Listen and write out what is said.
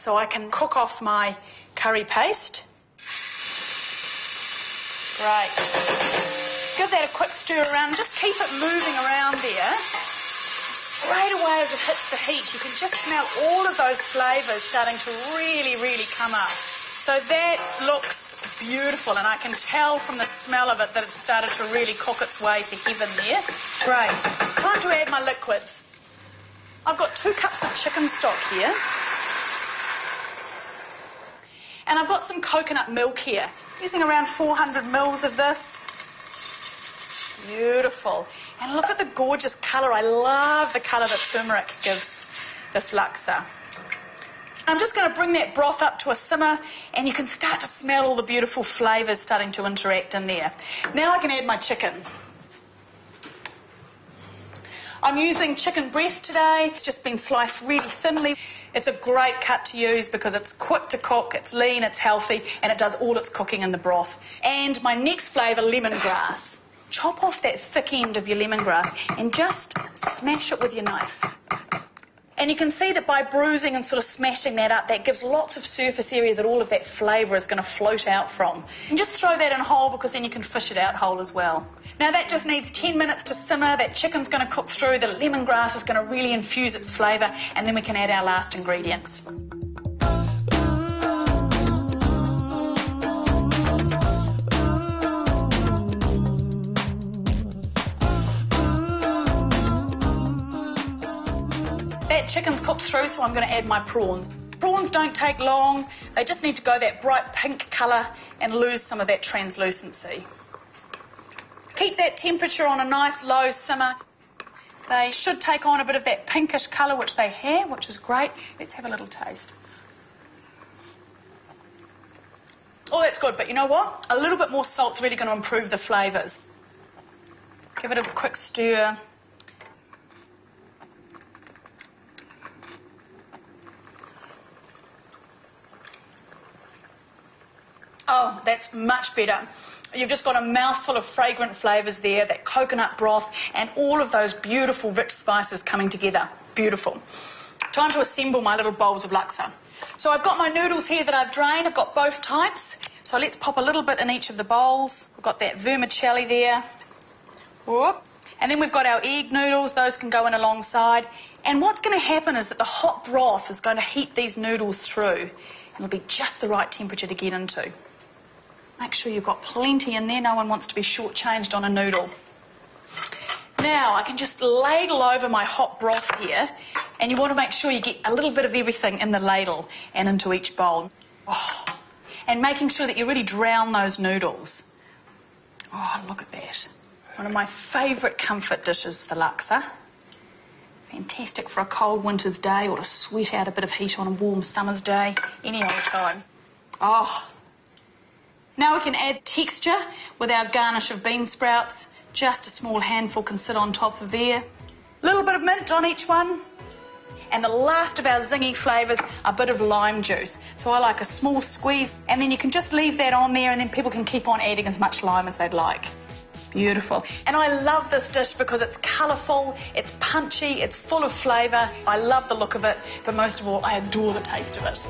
so I can cook off my curry paste. Great. Give that a quick stir around and just keep it moving around there. Straight away as it hits the heat, you can just smell all of those flavours starting to really, really come up. So that looks beautiful, and I can tell from the smell of it that it's started to really cook its way to heaven there. Great. Time to add my liquids. I've got 2 cups of chicken stock here. And I've got some coconut milk here, using around 400 mils of this. Beautiful. And look at the gorgeous colour. I love the colour that turmeric gives this laksa. I'm just going to bring that broth up to a simmer, and you can start to smell all the beautiful flavours starting to interact in there. Now I can add my chicken. I'm using chicken breast today. It's just been sliced really thinly. It's a great cut to use because it's quick to cook, it's lean, it's healthy, and it does all its cooking in the broth. And my next flavour, lemongrass. Chop off that thick end of your lemongrass and just smash it with your knife. And you can see that by bruising and sort of smashing that up, that gives lots of surface area that all of that flavour is going to float out from. And just throw that in whole, because then you can fish it out whole as well. Now that just needs 10 minutes to simmer. That chicken's going to cook through, the lemongrass is going to really infuse its flavour, and then we can add our last ingredients. That chicken's cooked through, so I'm going to add my prawns. Prawns don't take long. They just need to go that bright pink colour and lose some of that translucency. Keep that temperature on a nice low simmer. They should take on a bit of that pinkish colour, which they have, which is great. Let's have a little taste. Oh, that's good, but you know what? A little bit more salt's really going to improve the flavours. Give it a quick stir. Oh, that's much better. You've just got a mouthful of fragrant flavours there, that coconut broth, and all of those beautiful rich spices coming together. Beautiful. Time to assemble my little bowls of laksa. So I've got my noodles here that I've drained. I've got both types. So let's pop a little bit in each of the bowls. We've got that vermicelli there. Whoop. And then we've got our egg noodles. Those can go in alongside. And what's going to happen is that the hot broth is going to heat these noodles through. And it'll be just the right temperature to get into. Make sure you've got plenty in there. No one wants to be shortchanged on a noodle. Now, I can just ladle over my hot broth here, and you want to make sure you get a little bit of everything in the ladle and into each bowl. Oh, and making sure that you really drown those noodles. Oh, look at that. One of my favourite comfort dishes, the laksa. Fantastic for a cold winter's day, or to sweat out a bit of heat on a warm summer's day, any old time. Oh. Now we can add texture with our garnish of bean sprouts. Just a small handful can sit on top of there. A little bit of mint on each one. And the last of our zingy flavours, a bit of lime juice. So I like a small squeeze, and then you can just leave that on there, and then people can keep on adding as much lime as they'd like. Beautiful. And I love this dish because it's colourful, it's punchy, it's full of flavour. I love the look of it, but most of all, I adore the taste of it.